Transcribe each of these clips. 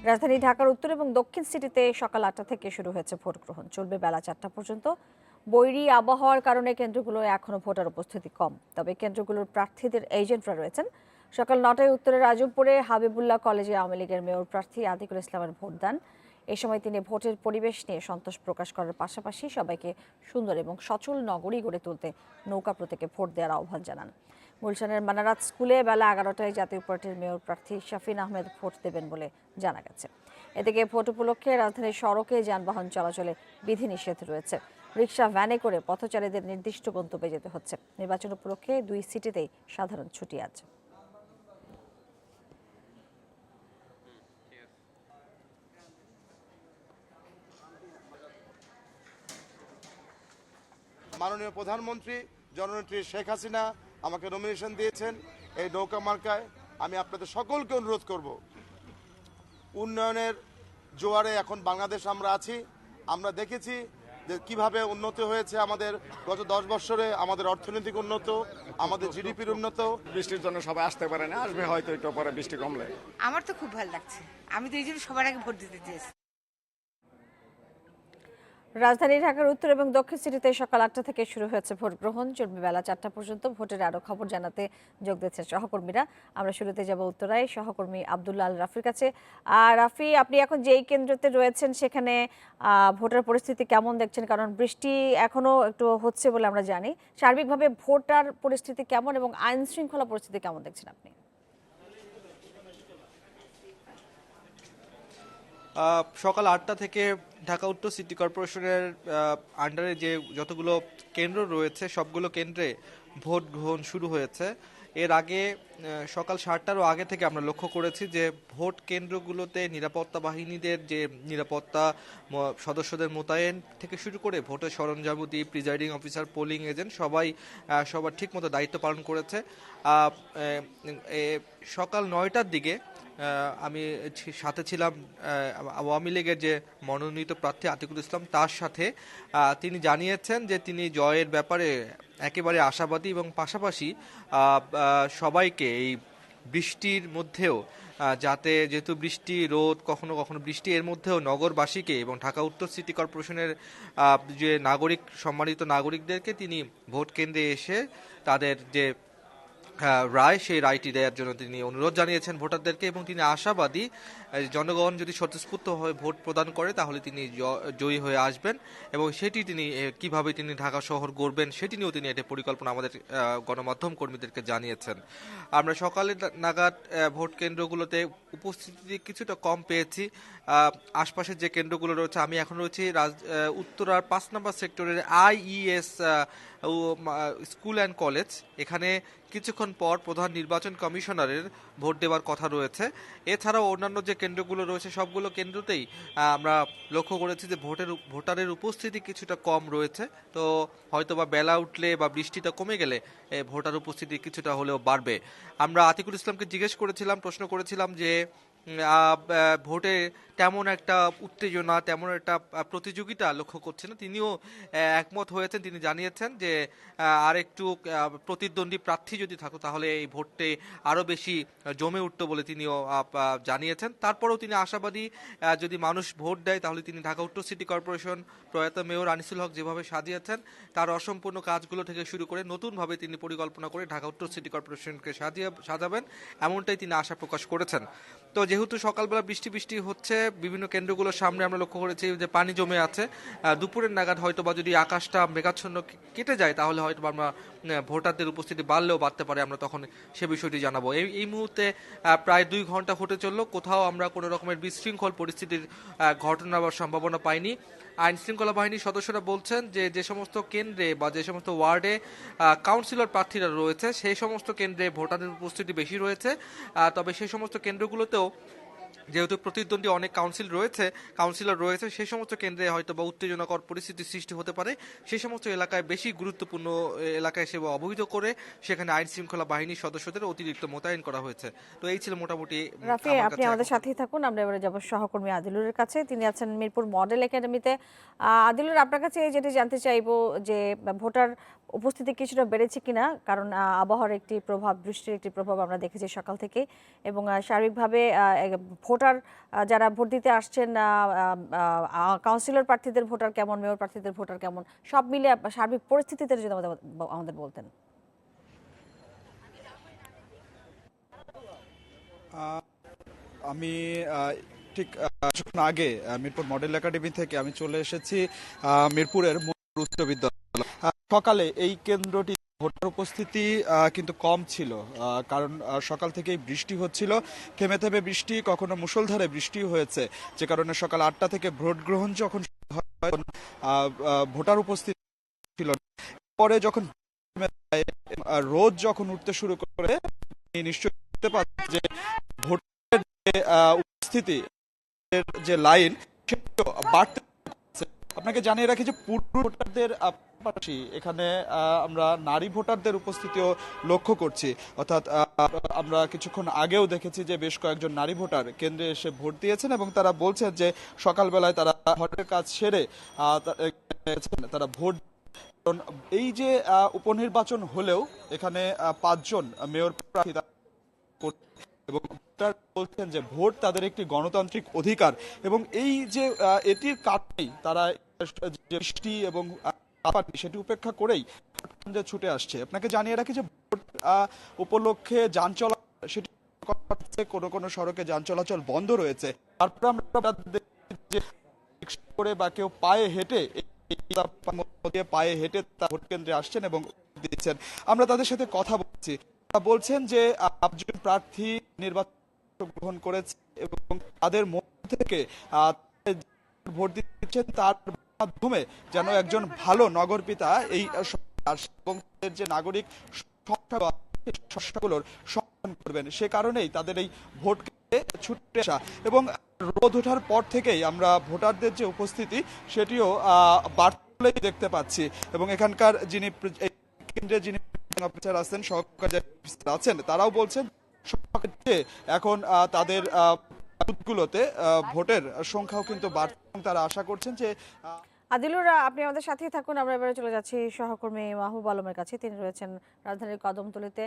রাজধানী ঢাকার উত্তর এবং দক্ষিণ সিটিতে সকাল ৮টা থেকে শুরু হয়েছে ভোট গ্রহণ, চলবে বেলা ৪টা পর্যন্ত। বৈরী আবহাওয়ার কারণে কেন্দ্রগুলোয় এখনও ভোটার উপস্থিতি কম, তবে কেন্দ্রগুলোর প্রার্থীদের এজেন্টরা রয়েছেন। সকাল ৯টায় উত্তরের আজমপুরে হাবিবুল্লাহ কলেজে আওয়ামী লীগের মেয়র প্রার্থী আতিকুল ইসলামের ভোটদান। এ সময় তিনি ভোটের পরিবেশ নিয়ে সন্তোষ প্রকাশ করার পাশাপাশি সবাইকে সুন্দর এবং সচল নগরী গড়ে তুলতে নৌকা প্রতীকে ভোট দেওয়ার আহ্বান জানান। গুলশানের মানারাত স্কুলে বেলা 11টায় জাতীয় পার্টির মেয়র প্রার্থী শাফিন আহমেদ ভোট দেবেন বলে জানা গেছে। এদিকে ভোট উপলক্ষে রাজধানীর সড়কে যানবাহন চলাচলে বিধিনিষেধ রয়েছে। রিকশা, ভ্যানে করে পথচারীদের নির্দিষ্ট গন্তব্যে যেতে হচ্ছে। নির্বাচন উপলক্ষে 2 সিটিতেই সাধারণ ছুটি আছে। মাননীয় প্রধানমন্ত্রী জননেত্রী শেখ হাসিনা আমাকে নমিনেশন দিয়েছেন। এই নৌকা মার্কায় আমি আপনাদের সকলকে অনুরোধ করব, উন্নয়নের জোয়ারে এখন বাংলাদেশ আমরা আছি। আমরা দেখেছি যে কিভাবে উন্নতি হয়েছে আমাদের গত 10 বছরে, আমাদের অর্থনৈতিক উন্নত, আমাদের জিডিপির উন্নত। বৃষ্টির জন্য সবাই আসতে পারে না, আসবে হয়তো একটু পরে বৃষ্টি কমলে। আমার তো খুব ভালো লাগছে, আমি তো এই জন্য সবার আগে ভোট দিতে চেয়েছি। রাজধানী ঢাকার উত্তর এবং দক্ষিণ সিটিতে সকাল ৮টা থেকে শুরু হয়েছে ভোট গ্রহণ, চলবে বেলা ৪টা পর্যন্ত। ভোটের আরো খবর জানাতে যোগ দিচ্ছেন সহকর্মীরা। আমরা শুরুতে যাব উত্তরায়, সহকর্মী আব্দুল্লাহ আল রাফির কাছে। রাফি, আপনি এখন যেই কেন্দ্রতে রয়েছেন সেখানে ভোটার পরিস্থিতি কেমন দেখছেন? কারণ বৃষ্টি এখনো একটু হচ্ছে বলে আমরা জানি। সার্বিকভাবে ভোটার পরিস্থিতি কেমন এবং আইন শৃঙ্খলা পরিস্থিতি কেমন দেখছেন আপনি? সকাল ৮টা থেকে ঢাকা উত্তর সিটি কর্পোরেশনের আন্ডারে যে যতগুলো কেন্দ্র রয়েছে সবগুলো কেন্দ্রে ভোট গ্রহণ শুরু হয়েছে। এর আগে সকাল 7টারও আগে থেকে আমরা লক্ষ্য করেছি যে ভোট কেন্দ্রগুলোতে নিরাপত্তা বাহিনীদের যে নিরাপত্তা সদস্যদের মোতায়েন থেকে শুরু করে ভোটের সরঞ্জামাদি, প্রিজাইডিং অফিসার, পোলিং এজেন্ট সবাই সবার ঠিকমতো দায়িত্ব পালন করেছে। সকাল 9টার দিকে আমি সাথে ছিলাম আওয়ামী লীগের যে মনোনীত প্রার্থী আতিকুল ইসলাম, তার সাথে তিনি জানিয়েছেন যে তিনি জয়ের ব্যাপারে একেবারে আশাবাদী এবং পাশাপাশি সবাইকে এই বৃষ্টির মধ্যেও যাতে, যেহেতু বৃষ্টি রোদ কখনো কখনো বৃষ্টি, এর মধ্যেও নগরবাসীকে এবং ঢাকা উত্তর সিটি কর্পোরেশনের যে সম্মানিত নাগরিকদেরকে তিনি ভোট কেন্দ্রে এসে তাদের যে রায়, সেই রায়টি দেওয়ার জন্য তিনি অনুরোধ জানিয়েছেন ভোটারদেরকে। এবং তিনি আশাবাদী জনগণ যদি স্বতঃস্ফূর্তভাবে ভোট প্রদান করে তাহলে তিনি জয়ী হয়ে আসবেন এবং সেটি তিনি কিভাবে তিনি ঢাকা শহর গড়বেন সেটি নিয়েও তিনি এটা পরিকল্পনা আমাদের গণমাধ্যম কর্মীদেরকে জানিয়েছেন। আমরা সকালে নাগাদ ভোট কেন্দ্রগুলোতে উপস্থিতি কিছুটা কম পেয়েছি। আশপাশের যে কেন্দ্রগুলো রয়েছে, আমি এখন রয়েছি উত্তরার 5 নম্বর সেক্টরের IES স্কুল অ্যান্ড কলেজ। এখানে কিছুক্ষণ পর প্রধান নির্বাচন কমিশনারের ভোট দেওয়ার কথা রয়েছে। এছাড়াও অন্যান্য যে কেন্দ্রগুলো রয়েছে সবগুলো কেন্দ্রতেই আমরা লক্ষ্য করেছি যে ভোটারের উপস্থিতি কিছুটা কম রয়েছে। তো হয়তোবা বেলা উঠলে বা বৃষ্টিটা কমে গেলে ভোটার উপস্থিতি কিছুটা হলেও বাড়বে। আমরা আতিকুল ইসলামকে প্রশ্ন করেছিলাম যে ভোটে তেমন একটা উত্তেজনা, তেমন একটা প্রতিযোগিতা লক্ষ্য করছে না। তিনিও একমত হয়েছেন। তিনি জানিয়েছেন যে আর একটু প্রতিদ্বন্দ্বী প্রার্থী যদি থাকতো তাহলে এই ভোটে আরও বেশি জমে উঠতো বলে তিনিও জানিয়েছেন। তারপরেও তিনি আশাবাদী, যদি মানুষ ভোট দেয় তাহলে তিনি ঢাকা উত্তর সিটি কর্পোরেশন প্রয়াত মেয়র আনিসুল হক যেভাবে সাজিয়েছেন তার অসম্পূর্ণ কাজগুলো থেকে শুরু করে নতুনভাবে তিনি পরিকল্পনা করে ঢাকা উত্তর সিটি কর্পোরেশনকে সাজাবেন, এমনটাই তিনি আশা প্রকাশ করেছেন। তো যেহেতু সকালবেলা বৃষ্টি হচ্ছে, বিভিন্ন কেন্দ্রগুলোর সামনে আমরা লক্ষ্য করেছি যে পানি জমে আছে। দুপুরের নাগাদ হয়তো বা যদি আকাশটা মেঘাচ্ছন্ন কেটে যায় তাহলে হয়তো আমরা ভোটারদের উপস্থিতি বাড়তে পারে, আমরা তখন সে বিষয়টি জানাবো। এই মুহূর্তে প্রায় 2 ঘন্টা হতে চললো, কোথাও আমরা কোনো রকমের বিশৃঙ্খল পরিস্থিতির ঘটনা বা সম্ভাবনা পাইনি। আইন শৃঙ্খলা বাহিনীর সদস্যরা বলছেন যে সমস্ত কেন্দ্রে বা যে সমস্ত ওয়ার্ডে কাউন্সিলর প্রার্থীরা রয়েছে সেই সমস্ত কেন্দ্রে ভোটারদের উপস্থিতি বেশি রয়েছে। তবে সেই সমস্ত কেন্দ্রগুলোতেও যেহেতু প্রতিদ্বন্দ্বী অনেক কাউন্সিলর রয়েছে সেই সমস্ত কেন্দ্রে হয়তো বা উত্তেজনাকর পরিস্থিতির সৃষ্টি হতে পারে। সেই সমস্ত এলাকায় বেশি গুরুত্বপূর্ণ এলাকায় সে অবহিত করে সেখানে আইন শৃঙ্খলা বাহিনীর সদস্যদের অতিরিক্ত মোতায়েন করা হয়েছে। তো এই ছিল মোটামুটি। রাফি, আপনি আমাদের সাথেই থাকুন। আমরা এবারে যাব সহকর্মী আদিলুরের কাছে, তিনি আছেন মিরপুর মডেল একাডেমিতে। আদিলুর, আপনার কাছে যেটি জানতে চাইবো যে ভোটার উপস্থিতি কিছুটা বেড়েছে কিনা, কারণ আবহাওয়ার একটি প্রভাব, বৃষ্টির একটি প্রভাব আমরা দেখেছি সকাল থেকে, এবং সার্বিকভাবে ভোট ভোটার যারা ভোট দিতে আসছেন, কাউন্সিলর প্রার্থীদের ভোটার কেমন, মেয়র প্রার্থীদের ভোটার কেমন, সব মিলে সার্বিক পরিস্থিতিতে যদি আমাদের বলতেন। আমি ঠিক কিছুক্ষণ আগে মিরপুর মডেল একাডেমি থেকে আমি চলে এসেছি মিরপুরের মনির উচ্চ বিদ্যালয়। সকালে এই কেন্দ্রটি ভোটার উপস্থিতি কিন্তু কম ছিল, কারণ সকাল থেকেই বৃষ্টি হচ্ছিল, থেমে থেমে বৃষ্টি, কখনো মুষলধারে বৃষ্টি হয়েছে, যে কারণে সকাল 8টা থেকে ভোট গ্রহণ যখন ভোটার উপস্থিতি ছিল। পরে যখন রোদ যখন উঠতে শুরু করে, নিশ্চয়ই বুঝতে পারছেন যে ভোটের যে উপস্থিতি, যে লাইন সেটা বাড়তে থাকছে। আপনাকে জানিয়ে রাখি যে পুরুষ ভোটারদের পাশাপাশি এখানে আমরা নারী ভোটারদের উপস্থিতিও লক্ষ্য করছি। অর্থাৎ আমরা কিছুক্ষণ আগেও দেখেছি যে বেশ কয়েকজন নারী ভোটার কেন্দ্রে এসে ভোট দিয়েছেন এবং তারা বলছেন যে সকালবেলায় তারা ঘরের কাজ সেরে তারা ভোট। এই যে উপনির্বাচন হলেও এখানে 5 জন মেয়র প্রার্থী এবং ভোটার বলছেন যে ভোট তাদের একটি গণতান্ত্রিক অধিকার, এবং এই যে এটির কারণেই তারা বৃষ্টি এবং সেটি উপেক্ষা করেই ছুটে আসছে। আপনাকে জানিয়ে রাখি যে ভোট উপলক্ষে যান চলাচল সেটি কোনো কোনো সড়কে যান চলাচল বন্ধ রয়েছে। তারপর আমরা করে বা কেউ পায়ে হেঁটে ভোট কেন্দ্রে আসছেন এবং দিচ্ছেন। আমরা তাদের সাথে কথা বলছি, বলছেন যে একজন প্রার্থী নির্বাচন গ্রহণ করেছে এবং তাদের মধ্যে থেকে ভোট দিচ্ছেন, তার মাধ্যমে যেন একজন ভালো নগরপিতা এই যে নাগরিক সমস্যাগুলোর সমাধান করবেন, সে কারণেই তাদের এই ভোট ছুটে আসা। এবং রোদ ওঠার পর থেকেই আমরা ভোটারদের যে উপস্থিতি সেটিও বাড়তে দেখতে পাচ্ছি। এবং এখানকার যিনি কেন্দ্রে যিনি অফিসার আছেন, সহকারী অফিসার আছেন, তারাও বলছেন এখন তাদের বুথগুলোতে ভোটের সংখ্যাও কিন্তু বাড়ছে। তারা আশা করছেন যে আদিলুর, আপনি আমাদের সাথেই থাকুন। আমরা এবারে চলে যাচ্ছি সহকর্মী মাহবুব আলমের কাছে, তিনি রয়েছেন রাজধানীর কদমতলীতে।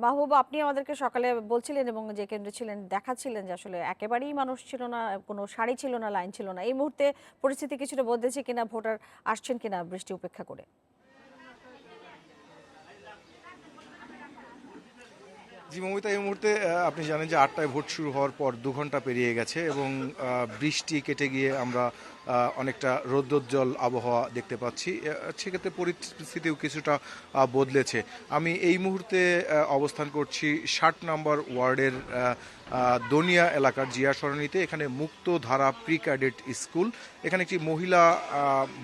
মাহবুব, আপনি আমাদেরকে সকালে বলছিলেন এবং যে কেন্দ্রে ছিলেন দেখাচ্ছিলেন যে আসলে একেবারেই মানুষ ছিল না, কোনো সারি ছিল না, লাইন ছিল না। এই মুহূর্তে পরিস্থিতি কিছুটা বদলেছে কিনা, ভোটার আসছেন কিনা বৃষ্টি উপেক্ষা করে? জি মমিতা, এই মুহূর্তে আপনি জানেন যে 8টায় ভোট শুরু হওয়ার পর 2 ঘন্টা পেরিয়ে গেছে এবং বৃষ্টি কেটে গিয়ে আমরা অনেকটা রৌদ্রোজ্জ্বল আবহাওয়া দেখতে পাচ্ছি। সেক্ষেত্রে পরিস্থিতিও কিছুটা বদলেছে। আমি এই মুহূর্তে অবস্থান করছি 60 নম্বর ওয়ার্ডের দনিয়া এলাকার জিয়া সরণিতে। এখানে মুক্ত ধারা প্রি ক্যাডেট স্কুল, এখানে একটি মহিলা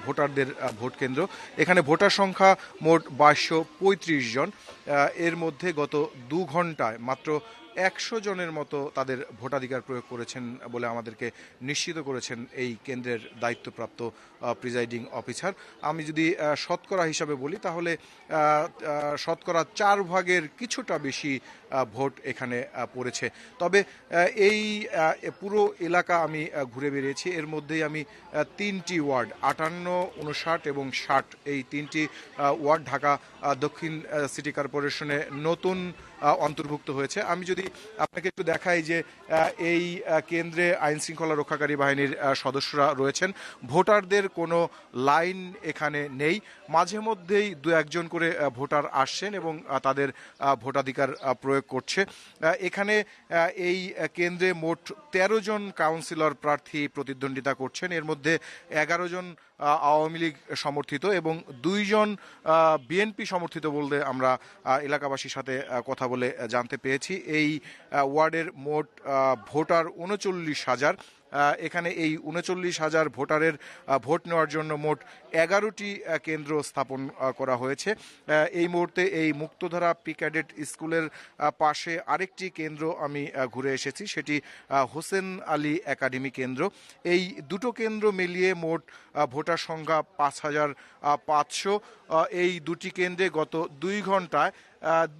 ভোটারদের ভোট কেন্দ্র। এখানে ভোটার সংখ্যা মোট 2235 জন। এর মধ্যে গত 2 ঘন্টায় মাত্র 100 জনের মতো তাদের ভোটাধিকার প্রয়োগ করেছেন বলে আমাদেরকে নিশ্চিত করেছেন এই কেন্দ্রের দায়িত্বপ্রাপ্ত প্রিজাইডিং অফিসার। আমি যদি শতকরা হিসাবে বলি তাহলে শতকরা 4 ভাগের কিছুটা বেশি ভোট এখানে পড়েছে। তবে এই পুরো এলাকা আমি ঘুরে বেরিয়েছি। এর মধ্যেই আমি 3টি ওয়ার্ড 58, 59 এবং 60 এই 3টি ওয়ার্ড ঢাকা দক্ষিণ সিটি কর্পোরেশনে নতুন অন্তর্ভুক্ত হয়েছে। আমি যদি আপনাকে একটু দেখাই যে এই কেন্দ্রে আইন শৃঙ্খলা রক্ষাকারী বাহিনীর সদস্যরা রয়েছেন। ভোটারদের কোনো লাইন এখানে নেই। মাঝে মধ্যেই 2-1 করে ভোটার আসছেন এবং তাদের ভোটাধিকার প্রয়োগ করছে। এখানে এই কেন্দ্রে মোট 13 জন কাউন্সিলর প্রার্থী প্রতিদ্বন্দ্বিতা করছেন। এর মধ্যে 11 জন আওয়ামী লীগ সমর্থিত এবং 2 জন বিএনপি সমর্থিত বলতে আমরা এলাকাবাসীর সাথে কথা বলে জানতে পেরেছি। এই ওয়ার্ডের মোট ভোটার 39,000। এখানে এই 39,000 ভোটারের ভোট নেওয়ার জন্য মোট 11টি কেন্দ্র স্থাপন করা হয়েছে। এই মুহূর্তে এই মুক্তধারা প্রি ক্যাডেট স্কুলের পাশে আরেকটি কেন্দ্র আমি ঘুরে এসেছি, সেটি হোসেন আলী একাডেমি কেন্দ্র। এই দুটো কেন্দ্র মিলিয়ে মোট ভোটার ভোটার সংখ্যা 5,500। এই দুটি কেন্দ্রে গত 2 ঘন্টায়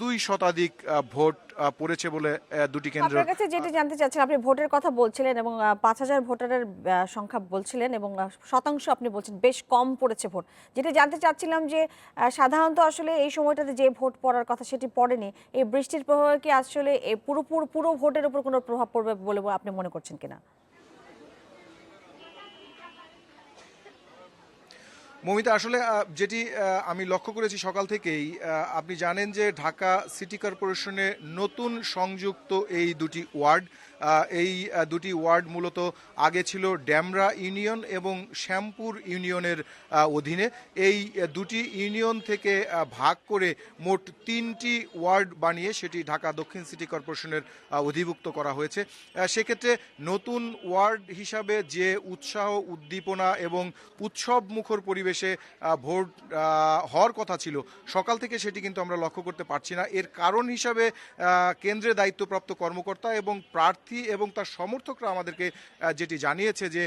2 শতাধিক ভোট পড়েছে বলে দুটি কেন্দ্র। আপনার কাছে যেটি জানতে চাচ্ছিলাম, আপনি ভোটের কথা বলছিলেন এবং 5,000 ভোটারের সংখ্যা বলছিলেন এবং শতাংশ আপনি বলছেন বেশ কম পড়েছে ভোট। যেটি জানতে চাচ্ছিলাম যে সাধারণত আসলে এই সময়টাতে যে ভোট পড়ার কথা সেটি পড়েনি, এই বৃষ্টির প্রভাবে কি আসলে এই পুরো ভোটের উপর কোনো প্রভাব পড়বে বলে আপনি মনে করছেন কিনা? মমিতা, আসলে যেটি আমি লক্ষ্য করেছি সকাল থেকেই, আপনি জানেন যে ঢাকা সিটি কর্পোরেশনে নতুন সংযুক্ত এই দুটি ওয়ার্ড, এই দুটি ওয়ার্ড মূলত আগে ছিল ড্যামরা ইউনিয়ন এবং শ্যামপুর ইউনিয়নের অধীনে। এই দুটি ইউনিয়ন থেকে ভাগ করে মোট 3টি ওয়ার্ড বানিয়ে সেটি ঢাকা দক্ষিণ সিটি কর্পোরেশনের অধিভুক্ত করা হয়েছে। সেক্ষেত্রে নতুন ওয়ার্ড হিসাবে যে উৎসাহ, উদ্দীপনা এবং উৎসব মুখর পরিবেশে ভোট হওয়ার কথা ছিল সকাল থেকে, সেটি কিন্তু আমরা লক্ষ্য করতে পারছি না। এর কারণ হিসাবে কেন্দ্রে দায়িত্বপ্রাপ্ত কর্মকর্তা এবং প্রার্থী এবং তার সমর্থকরা আমাদেরকে যেটি জানিয়েছে যে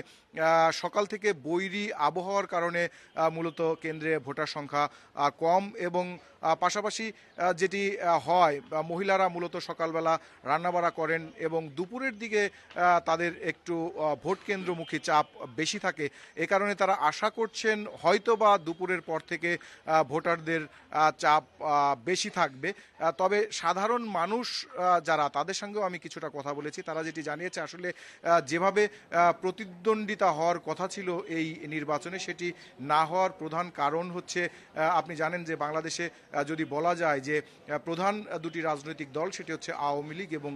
সকাল থেকে বৈরী আবহাওয়ার কারণে মূলত কেন্দ্রে ভোটার সংখ্যা কম, এবং পাশাপাশি যেটি হয়, মহিলারা মূলত সকালবেলা রান্নাবাড়া করেন এবং দুপুরের দিকে তাদের একটু ভোট কেন্দ্রমুখী চাপ বেশি থাকে। এ কারণে তারা আশা করছেন হয়তো বা দুপুরের পর থেকে ভোটারদের চাপ বেশি থাকবে। তবে সাধারণ মানুষ যারা, তাদের সঙ্গেও আমি কিছুটা কথা বলেছি। তারা যেটি জানিয়েছে, আসলে যেভাবে প্রতিদ্বন্দ্বিতা হওয়ার কথা ছিল এই নির্বাচনে, সেটি না হওয়ার প্রধান কারণ হচ্ছে, আপনি জানেন যে বাংলাদেশে যদি বলা যায় যে প্রধান দুটি রাজনৈতিক দল, সেটি হচ্ছে আওয়ামী লীগ এবং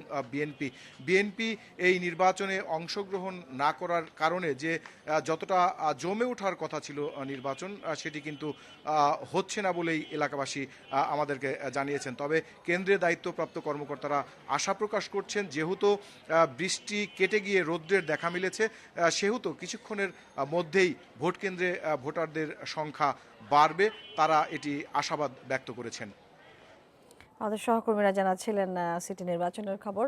বিএনপি এই নির্বাচনে অংশগ্রহণ না করার কারণে যে যতটা জমে ওঠার কথা ছিল নির্বাচন, সেটি কিন্তু হচ্ছে না বলেই এলাকাবাসী আমাদেরকে জানিয়েছেন। তবে কেন্দ্রে দায়িত্বপ্রাপ্ত কর্মকর্তারা আশা প্রকাশ করছেন, যেহেতু বৃষ্টি কেটে গিয়ে রৌদ্রের দেখা মিলেছে, সেহেতু কিছুক্ষণের মধ্যেই ভোট কেন্দ্রে ভোটারদের সংখ্যা বাড়বে। তারা এটি আশাবাদ ব্যক্ত করেছেন। আমাদের সহকর্মীরা জানাচ্ছিলেন সিটি নির্বাচনের খবর।